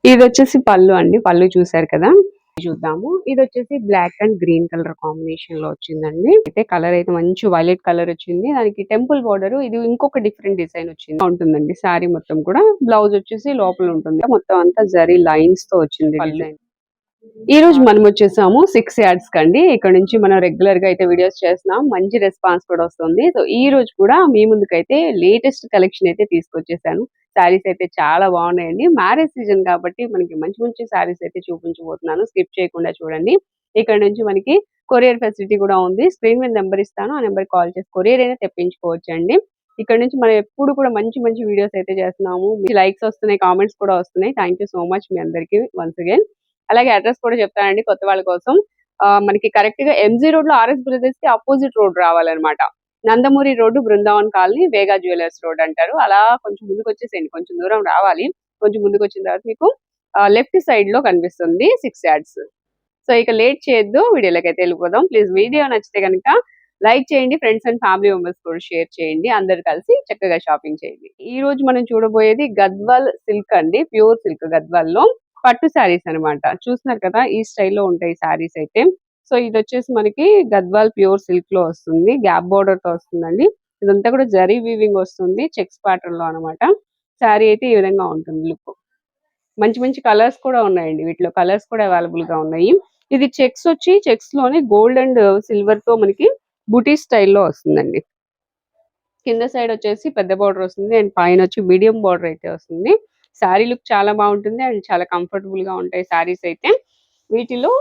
ఇది వచ్చేసి పళ్ళు అండి. పళ్ళు చూసారు కదా, చూద్దాము. ఇది వచ్చేసి black and green colour combination లో వచ్చిందండి. అయితే కలర్ అయితే మంచి వైలెట్ కలర్ వచ్చింది. దానికి టెంపుల్ బోర్డర్ ఇది ఇంకొక డిఫరెంట్ డిజైన్ వచ్చింది ఉంటుందండి. శారీ మొత్తం కూడా బ్లౌజ్ వచ్చేసి లోపల ఉంటుంది. మొత్తం అంతా జరీ లైన్స్ తో వచ్చింది డిజైన్. ఈ రోజు మనం వచ్చేసాము 6 యాడ్స్ కండి. ఇక్కడ నుంచి మనం రెగ్యులర్ గా అయితే వీడియోస్ చేస్తున్నాం. మంచి రెస్పాన్స్ కూడా వస్తుంది. సో ఈ రోజు కూడా మీ ముందుకైతే లేటెస్ట్ కలెక్షన్ అయితే తీసుకొచ్చేసాను. శారీస్ అయితే చాలా బాగున్నాయండి. మ్యారేజ్ సీజన్ కాబట్టి మనకి మంచి మంచి శారీస్ అయితే చూపించబోతున్నాను. స్కిప్ చేయకుండా చూడండి. ఇక్కడ నుంచి మనకి కొరియర్ ఫెసిలిటీ కూడా ఉంది. స్క్రీన్ మీద నెంబర్ ఇస్తాను. ఆ నెంబర్ కాల్ చేసి కొరియర్ అయినా తెప్పించుకోవచ్చు అండి. ఇక్కడ నుంచి మనం ఎప్పుడు కూడా మంచి మంచి వీడియోస్ అయితే చేస్తున్నాము. మీ లైక్స్ వస్తున్నాయి, కామెంట్స్ కూడా వస్తున్నాయి. థ్యాంక్ యూ సో మచ్ మీ అందరికీ వన్స్ అగైన్. అలాగే అడ్రస్ కూడా చెప్తానండి కొత్త వాళ్ళ కోసం. మనకి కరెక్ట్ గా ఎంజీ రోడ్ లో ఆర్ఎస్ బ్రదర్స్ కి అపోజిట్ రోడ్ రావాలన్నమాట. నందమూరి రోడ్డు, బృందావన్ కాలనీ, వేగా జ్యువెలర్స్ రోడ్ అంటారు. అలా కొంచెం ముందుకు వచ్చేసేయండి. కొంచెం దూరం రావాలి. కొంచెం ముందుకు వచ్చిన తర్వాత మీకు లెఫ్ట్ సైడ్ లో కనిపిస్తుంది 6 యాడ్స్. సో ఇక లేట్ చేయొద్దు, వీడియోలోకి అయితే వెళ్ళిపోదాం. ప్లీజ్ వీడియో నచ్చితే కనుక లైక్ చేయండి. ఫ్రెండ్స్ అండ్ ఫ్యామిలీ మెంబర్స్ కూడా షేర్ చేయండి. అందరు కలిసి చక్కగా షాపింగ్ చేయండి. ఈ రోజు మనం చూడబోయేది గద్వాల్ సిల్క్ అండి. ప్యూర్ సిల్క్ గద్వాల్ లో పట్టు శారీస్ అనమాట. చూస్తున్నారు కదా, ఈ స్టైల్లో ఉంటాయి శారీస్ అయితే. సో ఇది వచ్చేసి మనకి గద్వాల్ ప్యూర్ సిల్క్ లో వస్తుంది. గ్యాప్ బోర్డర్ తో వస్తుందండి. ఇదంతా కూడా జరీ వీవింగ్ వస్తుంది, చెక్స్ ప్యాటర్న్ లో అనమాట. శారీ అయితే ఈ విధంగా ఉంటుంది లుక్. మంచి మంచి కలర్స్ కూడా ఉన్నాయండి. వీటిలో కలర్స్ కూడా అవైలబుల్ గా ఉన్నాయి. ఇది చెక్స్ వచ్చి చెక్స్ లోనే గోల్డ్ అండ్ సిల్వర్ తో మనకి బుటీ స్టైల్లో వస్తుందండి. కింద సైడ్ వచ్చేసి పెద్ద బార్డర్ వస్తుంది అండ్ పైన వచ్చి మీడియం బార్డర్ అయితే వస్తుంది. శారీ లుక్ చాలా బాగుంటుంది అండ్ చాలా కంఫర్టబుల్ గా ఉంటాయి శారీస్ అయితే. వీటిలో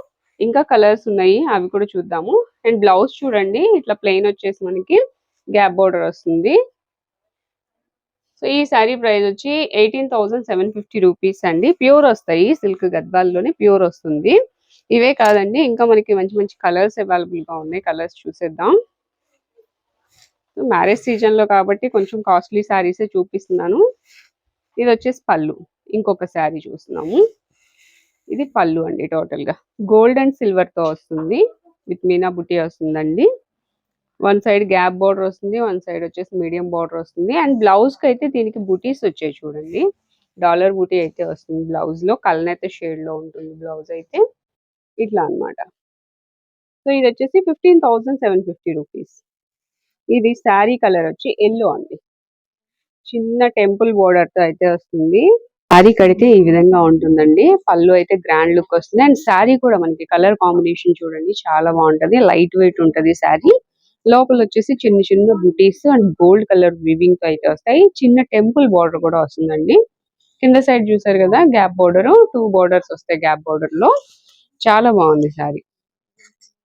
ఇంకా కలర్స్ ఉన్నాయి, అవి కూడా చూద్దాము. అండ్ బ్లౌజ్ చూడండి, ఇట్లా ప్లెయిన్ వచ్చేసి మనకి గ్యాప్ బార్డర్ వస్తుంది. సో ఈ శారీ ప్రైస్ వచ్చి 18,750 రూపీస్ అండి. ప్యూర్ వస్తాయి, సిల్క్ గద్వాల్లోనే ప్యూర్ వస్తుంది. ఇవే కాదండి, ఇంకా మనకి మంచి మంచి కలర్స్ అవైలబుల్ గా ఉన్నాయి. కలర్స్ చూసేద్దాం. మ్యారేజ్ సీజన్ లో కాబట్టి కొంచెం కాస్ట్లీ శారీసే చూపిస్తున్నాను. ఇది వచ్చేసి పళ్ళు. ఇంకొక శారీ చూస్తున్నాము. ఇది పళ్ళు అండి. టోటల్ గా గోల్డ్ అండ్ సిల్వర్ తో వస్తుంది. విత్ మీనా బుటీ వస్తుందండి. వన్ సైడ్ గ్యాప్ బార్డర్ వస్తుంది, వన్ సైడ్ వచ్చేసి మీడియం బార్డర్ వస్తుంది. అండ్ బ్లౌజ్ కి అయితే దీనికి బుటీస్ వచ్చాయి చూడండి. డాలర్ బుటీ అయితే వస్తుంది బ్లౌజ్ లో. కలనైతే షేడ్ లో ఉంటుంది బ్లౌజ్ అయితే. ఇట్లా అన్నమాట. సో ఇది వచ్చేసి 15,750 రూపీస్. ఇది శారీ కలర్ వచ్చి ఎల్లో అండి. చిన్న టెంపుల్ బోర్డర్ తో అయితే వస్తుంది. శారీ కడితే ఈ విధంగా ఉంటుందండి. పళ్ళు అయితే గ్రాండ్ లుక్ వస్తుంది. అండ్ శారీ కూడా మనకి కలర్ కాంబినేషన్ చూడండి చాలా బాగుంటది. లైట్ వెయిట్ ఉంటది శారీ. లోపల వచ్చేసి చిన్న చిన్న బుటీస్ అండ్ గోల్డ్ కలర్ వివింగ్ తో అయితే వస్తాయి. చిన్న టెంపుల్ బోర్డర్ కూడా వస్తుందండి. కింద సైడ్ చూసారు కదా, గ్యాప్ బోర్డర్, 2 బోర్డర్స్ వస్తాయి గ్యాప్ బోర్డర్ లో. చాలా బాగుంది శారీ.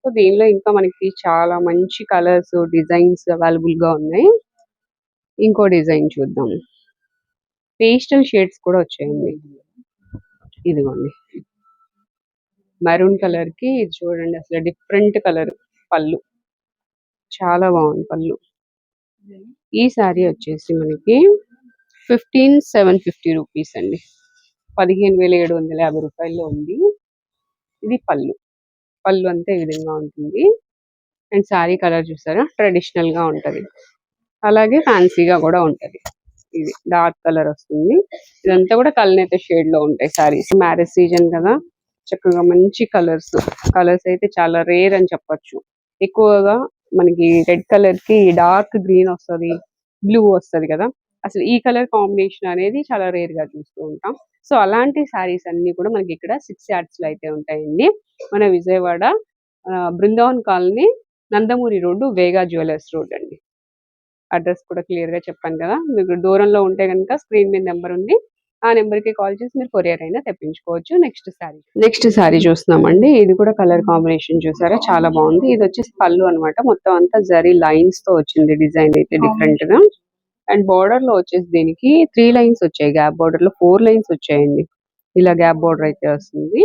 సో దీనిలో ఇంకా మనకి చాలా మంచి కలర్స్, డిజైన్స్ అవైలబుల్ గా ఉన్నాయి. ఇంకో డిజైన్ చూద్దాం. పేస్టల్ షేడ్స్ కూడా వచ్చాయండి. ఇదిగోండి, మెరూన్ కలర్ కి ఇది చూడండి, అసలు డిఫరెంట్ కలర్. పళ్ళు చాలా బాగుంది పళ్ళు. ఈ శారీ వచ్చేసి మనకి 15,750 రూపీస్ అండి. 15,750 రూపాయల్లో ఉంది. ఇది పళ్ళు. పళ్ళు అంతా ఈ విధంగా ఉంటుంది. అండ్ శారీ కలర్ చూసారా, ట్రెడిషనల్ గా ఉంటది, అలాగే ఫ్యాన్సీగా కూడా ఉంటది. ఇది డార్క్ కలర్ వస్తుంది. ఇదంతా కూడా కలనేత షేడ్ లో ఉంటాయి సారీస్. మ్యారేజ్ సీజన్ కదా, చక్కగా మంచి కలర్స్. కలర్స్ అయితే చాలా రేర్ అని చెప్పొచ్చు. ఎక్కువగా మనకి రెడ్ కలర్ కి డార్క్ గ్రీన్ వస్తుంది, బ్లూ వస్తుంది కదా. అసలు ఈ కలర్ కాంబినేషన్ అనేది చాలా రేర్ గా చూస్తూ ఉంటాం. సో అలాంటి సారీస్ అన్ని కూడా మనకి ఇక్కడ 6 యార్డ్స్ లో అయితే ఉంటాయండి. మన విజయవాడ బృందావన్ కాలనీ, నందమూరి రోడ్డు, వేగా జ్యువెలర్స్ రోడ్ అండి. అడ్రస్ కూడా క్లియర్ గా చెప్పాను కదా. మీకు దూరంలో ఉంటే కనుక స్క్రీన్ మీద నెంబర్ ఉంది, ఆ నెంబర్ కి కాల్ చేసి మీరు కొరియర్ అయినా తెప్పించుకోవచ్చు. నెక్స్ట్ శారీ చూస్తున్నామండి. ఇది కూడా కలర్ కాంబినేషన్ చూసారా, చాలా బాగుంది. ఇది వచ్చేసి పళ్ళు అన్నమాట. మొత్తం అంతా జరీ లైన్స్ తో వచ్చింది డిజైన్ అయితే డిఫరెంట్ గా. అండ్ బార్డర్ లో వచ్చేసి దీనికి 3 లైన్స్ వచ్చాయి. గ్యాప్ బార్డర్ లో 4 లైన్స్ వచ్చాయండి. ఇలా గ్యాప్ బార్డర్ అయితే వస్తుంది.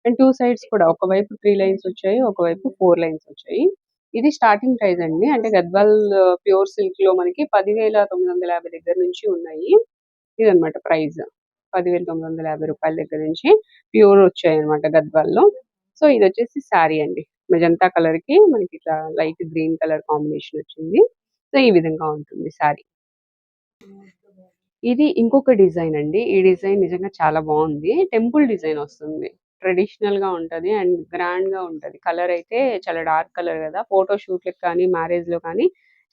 అండ్ 2 సైడ్స్ కూడా, ఒకవైపు 3 లైన్స్ వచ్చాయి, ఒకవైపు 4 లైన్స్ వచ్చాయి. ఇది స్టార్టింగ్ ప్రైస్ అండి. అంటే గద్వాల్ ప్యూర్ సిల్క్ లో మనకి 10,950 దగ్గర నుంచి ఉన్నాయి. ఇదన్నమాట ప్రైస్. 10,950 రూపాయల దగ్గర నుంచి ప్యూర్ వచ్చాయి అనమాట గద్వాల్లో. సో ఇది వచ్చేసి శారీ అండి. మెజంతా కలర్ కి మనకి ఇట్లా లైట్ గ్రీన్ కలర్ కాంబినేషన్ వచ్చింది. సో ఈ విధంగా ఉంటుంది శారీ. ఇది ఇంకొక డిజైన్ అండి. ఈ డిజైన్ నిజంగా చాలా బావుంది. టెంపుల్ డిజైన్ వస్తుంది. ట్రెడిషనల్‌గా ఉంటది అండ్ గ్రాండ్‌గా ఉంటది. కలర్ అయితే చాలా డార్క్ కలర్ గదా! ఫోటో షూట్‌లకి కానీ, మ్యారేజ్‌లో కానీ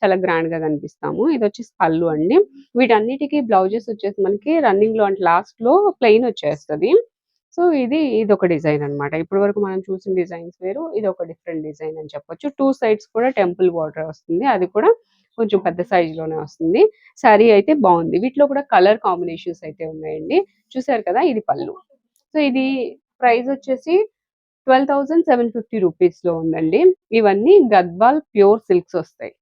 చాలా గ్రాండ్‌గా కనిపిస్తాము. ఇదొచ్చేసి పల్లు అండి. వీటన్నిటికి బ్లౌజెస్ వచ్చేసి మనకి రన్నింగ్‌లో అంటే లాస్ట్‌లో ప్లెయిన్ వచ్చేస్తది. సో, ఇదొక డిజైన్ అన్నమాట. ఇప్పటి వరకు మనం చూసిన డిజైన్స్ వేరు. ఇదొక డిఫరెంట్ డిజైన్ అని చెప్పొచ్చు. 2 సైడ్స్ కూడా టెంపుల్ బోర్డర్ వస్తుంది. అది కూడా కొంచెం పెద్ద సైజ్‌లోనే వస్తుంది. శారీ అయితే బావుంది. వీటిలో కూడా కలర్ కాంబినేషన్స్ అయితే ఉన్నాయండి. చూసారు కదా! ఇది పల్లు. సో, ఇది ప్రైస్ వచ్చేసి 12,750 రూపీస్‌లో ఉందండి. ఇవన్నీ గద్వాల్ ప్యూర్ సిల్క్స్ వస్తాయి.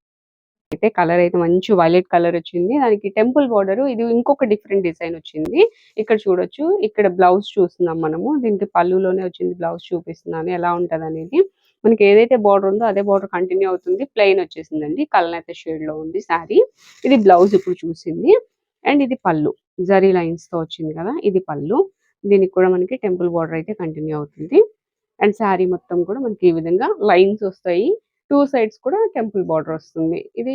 అయితే కలర్ అయితే మంచి వైలెట్ కలర్ వచ్చింది. దానికి టెంపుల్ బోర్డర్ ఇది ఇంకొక డిఫరెంట్ డిజైన్ వచ్చింది. ఇక్కడ చూడొచ్చు. ఇక్కడ బ్లౌజ్ చూస్తున్నాం మనము. దీనికి పల్లులోనే వచ్చింది బ్లౌజ్ చూపిస్తున్నాను ఎలా ఉంటదనేది. మనకి ఏదైతే బోర్డర్ ఉందో అదే బోర్డర్ కంటిన్యూ అవుతుంది. ప్లెయిన్ వచ్చేసిందండి. కలనేత షేడ్‌లో ఉంది శారీ. ఇది బ్లౌజ్ ఇప్పుడు చూసింది. అండ్ ఇది పల్లు. జరీ లైన్స్‌తో వచ్చింది కదా! ఇది పల్లు. దీనికి కూడా మనకి టెంపుల్ బోర్డర్ అయితే కంటిన్యూ అవుతుంది. అండ్ శారీ మొత్తం కూడా మనకి ఈ విధంగా లైన్స్ వస్తాయి. 2 సైడ్స్ కూడా టెంపుల్ బోర్డర్ వస్తుంది. ఇది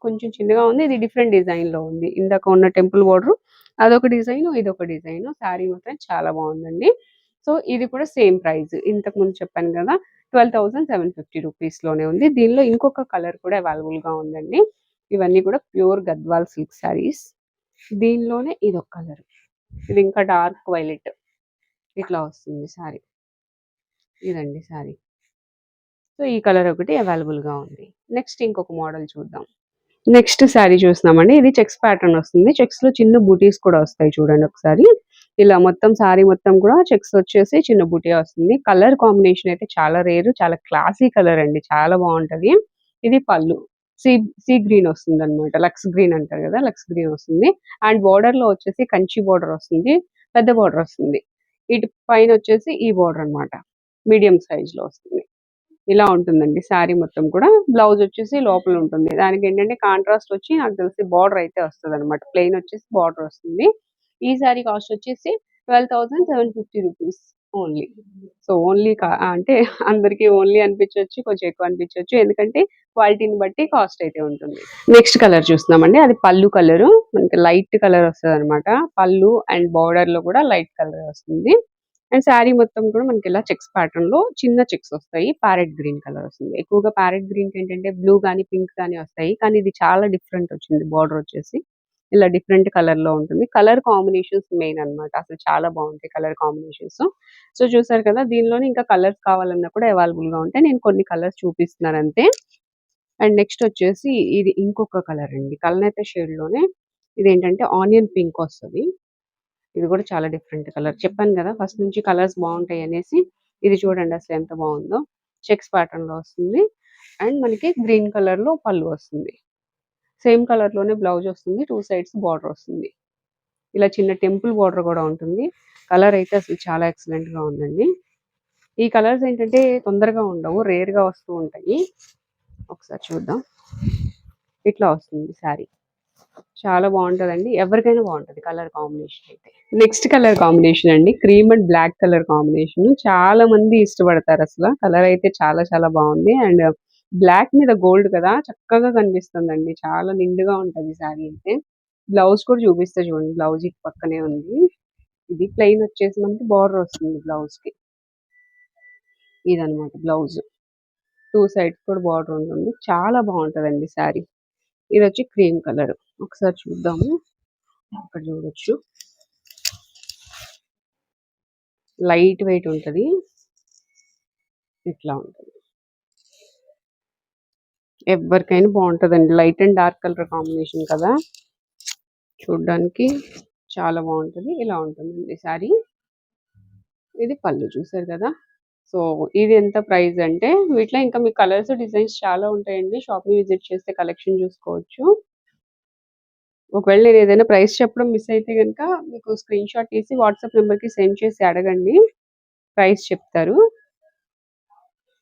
కొంచెం చిన్నగా ఉంది. ఇది డిఫరెంట్ డిజైన్‌లో ఉంది. ఇందాక ఉన్న టెంపుల్ బోర్డర్ అదొక డిజైను, ఇదొక డిజైను. శారీ మాత్రం చాలా బావుందండి. సో, ఇది కూడా సేమ్ ప్రైస్. ఇంతకుముందు చెప్పాను గదా! 12,750 రూపీస్‌లోనే ఉంది. దీనిలో ఇంకొక కలర్ కూడా అవైలబుల్‌గా ఉందండి. ఇవన్నీ కూడా ప్యూర్ గద్వాల్ సిల్క్ శారీస్. దీనిలోనే ఇదొక కలర్. ఇది ఇంకా డార్క్ వైలెట్ ఇట్లా వస్తుంది శారీ. ఇదండి శారీ. సో, ఈ కలర్ ఒకటి అవైలబుల్‌గా ఉంది. నెక్స్ట్ ఇంకొక మోడల్ చూద్దాం. నెక్స్ట్ శారీ చూస్తున్నామండి. ఇది చెక్స్ ప్యాటర్న్ వస్తుంది. చెక్స్‌లో చిన్న బూటీస్ కూడా వస్తాయి చూడండి ఒకసారి. ఇలా మొత్తం శారీ మొత్తం కూడా చెక్స్ వచ్చేసి చిన్న బూటీ వస్తుంది. కలర్ కాంబినేషన్ అయితే చాలా రేర్. చాలా క్లాసీ కలర్ అండి. చాలా బావుంటది. ఇది పల్లు. సీ సీ గ్రీన్ వస్తుందన్నమాట. లక్స్ గ్రీన్ అంటారు గదా! లక్స్ గ్రీన్ వస్తుంది. అండ్ బోర్డర్‌లో వచ్చేసి కంచి బోర్డర్ వస్తుంది. పెద్ద బోర్డర్ వస్తుంది. ఇటు పైనొచ్చేసి ఈ బోర్డర్ అన్నమాట. మీడియం సైజ్‌లో వస్తుంది. ఇలా ఉంటుందండి శారీ మొత్తం కూడా. బ్లౌజొచ్చేసి లోపలుంటుంది. దానికేంటంటే కాంట్రాస్ట్ వచ్చి నాకు తెలిసి బార్డర్ అయితే వస్తదనమాట. ప్లెయిన్ వచ్చేసి బార్డర్ వస్తుంది. ఈ శారీ కాస్ట్ వచ్చేసి 12,750 రూపీస్ ఓన్లీ. సో, ఓన్లీ అంటే అందరికి ఓన్లీ అనిపించొచ్చు. కొంచెం ఎక్కువ అనిపించొచ్చు. ఎందుకంటే క్వాలిటీని బట్టి కాస్ట్ అయితే ఉంటుంది. నెక్స్ట్ కలర్ చూస్తున్నామండి. అది పల్లు కలరు. మనకి లైట్ కలర్ వస్తదనమాట. పల్లు అండ్ బార్డర్‌లో కూడా లైట్ కలర్ వస్తుంది. అండ్ శారీ మొత్తం కూడా మనకిలా చెక్స్ ప్యాటర్న్‌లో చిన్న చెక్స్ వస్తాయి. ప్యారెట్ గ్రీన్ కలర్ వస్తుంది. ఎక్కువగా ప్యారెట్ గ్రీన్‌కేంటంటే బ్లూ గాని, పింక్ గాని వస్తాయి. కానీ ఇది చాలా డిఫరెంట్ వచ్చింది బోర్డర్ వచ్చేసి. ఇలా డిఫరెంట్ కలర్‌లో ఉంటుంది. కలర్ కాంబినేషన్స్ మెయిన్ అన్నమాట. అసలు చాలా బావుంటాయి కలర్ కాంబినేషన్స్. సో, చూసారు కదా! దీనిలోనే ఇంకా కలర్స్ కావాలన్నా కూడా అవైలబుల్‌గా ఉంటాయి. నేను కొన్ని కలర్స్ చూపిస్తున్నానంతే. అండ్ నెక్స్ట్ వచ్చేసి ఇది ఇంకొక కలర్ అండి. కలనేత షేడ్‌లోనే ఇదేంటంటే ఆనియన్ పింక్ వస్తది. ఇది కూడా చాలా డిఫరెంట్ కలర్. చెప్పాను గదా! ఫస్ట్ నుంచి కలర్స్ బావుంటాయనేసి. ఇది చూడండి అసలెంత బావుందో. చెక్స్ ప్యాటర్న్‌లో వస్తుంది. అండ్ మనకి గ్రీన్ కలర్‌లో పల్లు వస్తుంది. సేమ్ కలర్‌లోనే బ్లౌజ్ వస్తుంది. 2 సైడ్స్ బార్డర్ వస్తుంది. ఇలా చిన్న టెంపుల్ బార్డర్ గూడా ఉంటుంది. కలర్ అయితే అసలు చాలా ఎక్సలెంట్‌గా ఉందండి. ఈ కలర్స్ ఏంటంటే తొందరగా ఉండవు. రేర్‌గా వస్తూ ఉంటాయి. ఒకసారి చూద్దాం. ఇట్లా వస్తుంది శారీ. చాలా బావుంటదండి. ఎవరికైనా బావుంటది కలర్ కాంబినేషన్ అయితే. నెక్స్ట్ కలర్ కాంబినేషన్ అండి. Cream and black colour combination. చాలా మంది ఇష్టపడతారసల. కలర్ అయితే చాలా చాలా బావుంది. అండ్ బ్లాక్ మీద గోల్డ్ కదా! చక్కగా కనిపిస్తుందండి. చాలా నిండుగా ఉంటది శారీ అయితే. బ్లౌజ్ కూడా చూపిస్తా చూడండి. బ్లౌజ్ ఇటు పక్కనే ఉంది. ఇది ప్లెయిన్ వచ్చేసి మనకి బార్డర్ వస్తుంది బ్లౌజ్‌కి. ఇదనమాట బ్లౌజ్. 2 సైడ్స్ కూడా బార్డర్ ఉంటుంది. చాలా బావుంటదండి శారీ. ఇదొచ్చి cream colour. ఒకసారి చూద్దాము. ఇక్కడ చూడొచ్చు. లైట్ వెయిట్ ఉంటది. ఇట్లా ఉంటది. ఎవ్వరికైనా బావుంటదండి. Light and dark colour combination కదా! చూడ్డానికి చాలా బావుంటది. ఇలా ఉంటుందండి శారీ. ఇది పళ్ళు చూసారు కదా! సో, ఇది ఎంత ప్రైస్ అంటే వీటిలో ఇంకా మీకు కలర్స్, డిజైన్స్ చాలా ఉంటాయండి. షాప్‌ని విజిట్ చేస్తే కలెక్షన్ చూసుకోవచ్చు. ఒకవేళ నేను ఏదైనా ప్రైస్ చెప్పడం మిస్ అయితే గనుక మీకు స్క్రీన్ షాట్ తీసి వాట్సాప్ నంబర్‌కి సెండ్ చేసి అడగండి. ప్రైస్ చెప్తారు.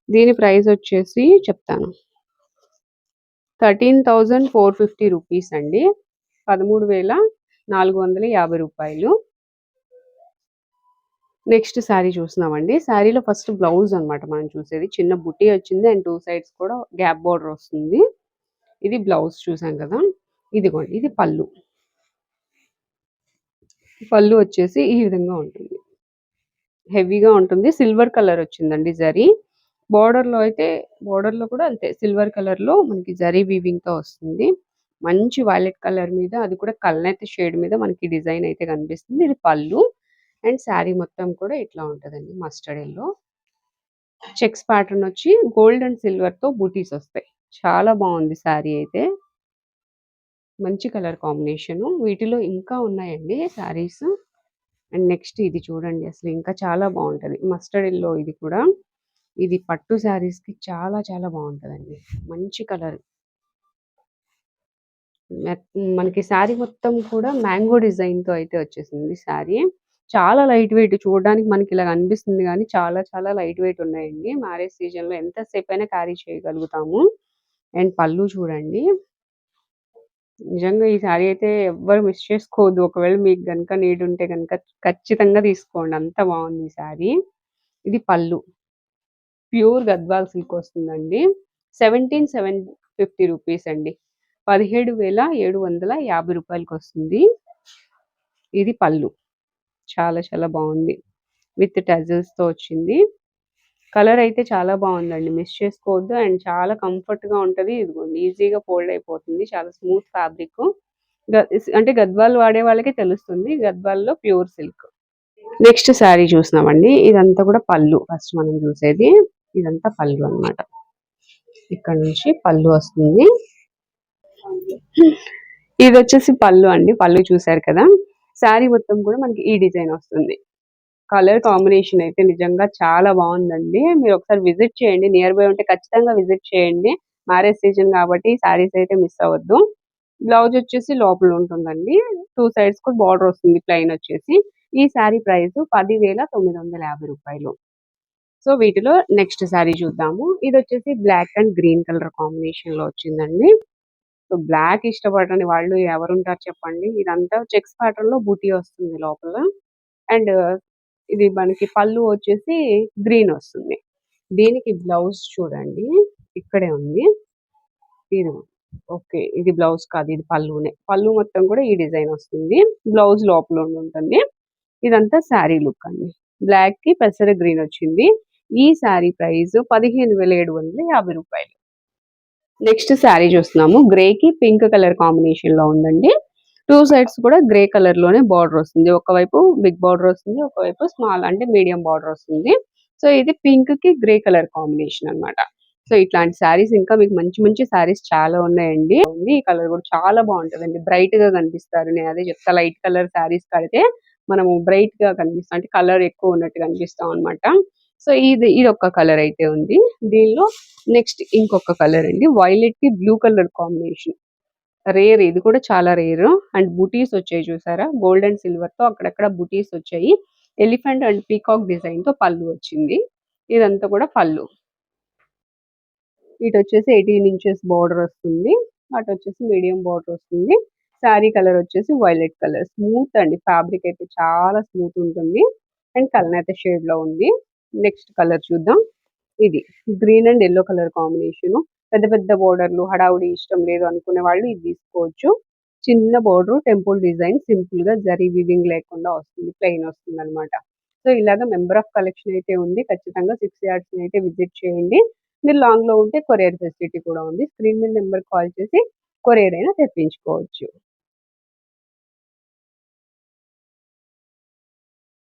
దీని ప్రైస్ వచ్చేసి చెప్తాను. 13,450 రూపీస్ అండి. 13,450 రూపాయలు. నెక్స్ట్ శారీ చూస్తున్నామండి. శారీలో ఫస్ట్ బ్లౌజ్ అన్నమాట మనం చూసేది. చిన్న బుటీ వచ్చింది అండ్ 2 సైడ్స్ కూడా గ్యాప్ బోర్డర్ వస్తుంది. ఇది బ్లౌజ్ చూసాం కదా! ఇదిగోండి ఇది పళ్ళు. పళ్ళు వచ్చేసి ఈ విధంగా ఉంటుంది. హెవీగా ఉంటుంది. సిల్వర్ కలర్ వచ్చిందండి జరీ. బోర్డర్‌లో కూడా అంతే సిల్వర్ కలర్‌లో మనకి జరీ వీవింగ్‌తో వస్తుంది. మంచి వైలెట్ కలర్ మీద అది కూడా కల్నేత షేడ్ మీద మనకి డిజైన్ అయితే కనిపిస్తుంది. ఇది పళ్ళు. అండ్ శారీ మొత్తం కూడా ఇట్లా ఉంటదండి మస్టర్డ్ యెల్లో. చెక్స్ ప్యాటర్న్ వచ్చి గోల్డ్ అండ్ సిల్వర్‌తో బూటీస్ వస్తాయి. చాలా బావుంది శారీ అయితే. మంచి కలర్ కాంబినేషను. వీటిలో ఇంకా ఉన్నాయండి శారీస్. అండ్ నెక్స్ట్ ఇది చూడండి అసలు ఇంకా చాలా బావుంటది. మస్టర్డ్ యెల్లో ఇది కూడా. ఇది పట్టు శారీస్‌కి చాలా చాలా బావుంటదండి. మంచి కలర్. మనకి శారీ మొత్తం కూడా మ్యాంగో డిజైన్‌తో అయితే వచ్చేసింది శారీ. చాలా లైట్ వెయిట్ చూడడానికి మనకి ఇలా అనిపిస్తుంది గానీ చాలా చాలా లైట్ వెయిట్ ఉన్నాయండి. మ్యారేజ్ సీజన్‌లో ఎంత సేపైనా క్యారీ చేయగలుగుతాము. అండ్ పళ్ళు చూడండి. నిజంగా ఈ శారీ అయితే ఎవ్వరు మిస్ చేసుకోవద్దు. ఒకవేళ మీకు గనుక నీడ్ ఉంటే గనుక ఖచ్చితంగా తీసుకోండి. అంత బావుంది ఈ శారీ. ఇది పళ్ళు. ప్యూర్ గద్వాల్ సిల్క్ వస్తుందండి. 17,750 రూపీస్ అండి. 17,750 రూపాయలకొస్తుంది. ఇది పళ్ళు. చాలా చాలా బావుంది. విత్ టజిల్స్‌తో వచ్చింది. కలర్ అయితే చాలా బావుందండి. మిస్ చేసుకోవద్దు. అండ్ చాలా కంఫర్ట్‌గా ఉంటది. ఇదిగోండి ఈజీగా ఫోల్డ్ అయిపోతుంది. చాలా స్మూత్ ఫ్యాబ్రికు. అంటే గద్వాల్ వాడే వాళ్ళకి తెలుస్తుంది. గద్వాల్‌లో ప్యూర్ సిల్క్. నెక్స్ట్ శారీ చూస్తున్నామండి. ఇదంతా కూడా పళ్ళు. ఫస్ట్ మనం చూసేది. ఇదంతా పళ్ళు అన్నమాట. ఇక్కడ నుంచి పళ్ళు వస్తుంది. ఇదొచ్చేసి పళ్ళు అండి. పళ్ళు చూసారు కదా! శారీ మొత్తం కూడా మనకి ఈ డిజైన్ వస్తుంది. కలర్ కాంబినేషన్ అయితే నిజంగా చాలా బావుందండి. మీరొకసారి విజిట్ చేయండి. నియర్ బై ఉంటే ఖచ్చితంగా విజిట్ చేయండి. మ్యారేజ్ సీజన్ కాబట్టి శారీస్ అయితే మిస్ అవ్వద్దు. బ్లౌజ్ వచ్చేసి లోపల ఉంటుందండి. 2 సైడ్స్ కూడా బార్డర్ వస్తుంది ప్లెయిన్ వచ్చేసి. ఈ శారీ ప్రైస్ 10,950 రూపాయలు. సో, వీటిలో నెక్స్ట్ శారీ చూద్దాము. ఇదొచ్చేసి బ్లాక్ అండ్ గ్రీన్ కలర్ కాంబినేషన్‌లో వచ్చిందండి. సో, బ్లాక్ ఇష్టపడని వాళ్ళు ఎవరుంటారు చెప్పండి. ఇదంతా చెక్స్ ప్యాటర్న్‌లో బూటీ వస్తుంది లోపల. అండ్ ఇది మనకి పళ్ళు వచ్చేసి గ్రీన్ వస్తుంది. దీనికి బ్లౌజ్ చూడండి. ఇక్కడే ఉంది. ఇదిగో ఓకే. ఇది బ్లౌజ్ కాదు. ఇది పళ్ళునే. పళ్ళు మొత్తం కూడా ఈ డిజైన్ వస్తుంది. బ్లౌజ్ లోపల ఉంటుంది. ఇదంతా శారీ లుక్ అండి. బ్లాక్‌కి పెసర గ్రీన్ వచ్చింది. ఈ శారీ ప్రైస్ 15,750 రూపాయలు. నెక్స్ట్ శారీ చూస్తున్నాము. గ్రేకి పింక్ కలర్ కాంబినేషన్‌లో ఉందండి. 2 సైడ్స్ కూడా గ్రే కలర్‌లోనే బార్డర్ వస్తుంది. ఒకవైపు బిగ్ బార్డర్ వస్తుంది. ఒకవైపు స్మాల్ అంటే మీడియం బార్డర్ వస్తుంది. సో, ఇది పింక్‌కి గ్రే కలర్ కాంబినేషన్ అన్నమాట. సో, ఇట్లాంటి శారీస్ ఇంకా మీకు మంచి మంచి శారీస్ చాలా ఉన్నాయండి. ఈ కలర్ కూడా చాలా బావుంటదండి. బ్రైట్‌గా కనిపిస్తారు. నేను అదే చెప్తా లైట్ కలర్ శారీస్ కడితే మనము బ్రైట్‌గా కనిపిస్తాం. అంటే కలర్ ఎక్కువ ఉన్నట్టు కనిపిస్తాం అన్నమాట. సో, ఇదొక కలర్ అయితే ఉంది. దీనిలో నెక్స్ట్ ఇంకొక కలర్ అండి. వైలెట్‌కి బ్లూ కలర్ కాంబినేషన్. రేర్ ఇది కూడా చాలా రేర్. అండ్ బూటీస్ వచ్చాయి చూసారా? గోల్డ్ అండ్ సిల్వర్‌తో అక్కడక్కడ బూటీస్ వచ్చాయి. ఎలిఫెంట్ అండ్ పీకాక్ డిజైన్‌తో పళ్ళు వచ్చింది. ఇదంతా కూడా పళ్ళు. ఇటొచ్చేసి 18 ఇంచెస్ బార్డర్ వస్తుంది. అటొచ్చేసి మీడియం బార్డర్ వస్తుంది. శారీ కలర్ వచ్చేసి వైలెట్ కలర్. స్మూత్ అండి. ఫ్యాబ్రిక్ అయితే చాలా స్మూత్ ఉంటుంది. అండ్ కల్నేత షేడ్‌లో ఉంది. నెక్స్ట్ కలర్ చూద్దాం. ఇది. Green and yellow colour combination. పెద్ద పెద్ద బోర్డర్‌లు హడావుడి ఇష్టం లేదు అనుకునే వాళ్ళు ఇది తీసుకోవచ్చు. చిన్న బోర్డరు టెంపుల్ డిజైన్ సింపుల్‌గా జరీ వీవింగ్ లేకుండా వస్తుంది. ప్లెయిన్ వస్తుందనమాట. సో, ఇలాగ మెంబర్ ఆఫ్ కలెక్షన్ అయితే ఉంది. ఖచ్చితంగా 6 యార్డ్స్‌ని అయితే విజిట్ చేయండి. మీరు లాంగ్‌లో ఉంటే కొరియర్ ఫెసిలిటీ కూడా ఉంది. స్క్రీన్ మీద నంబర్‌కి కాల్ చేసి కొరియర్ అయినా తెప్పించుకోవచ్చు.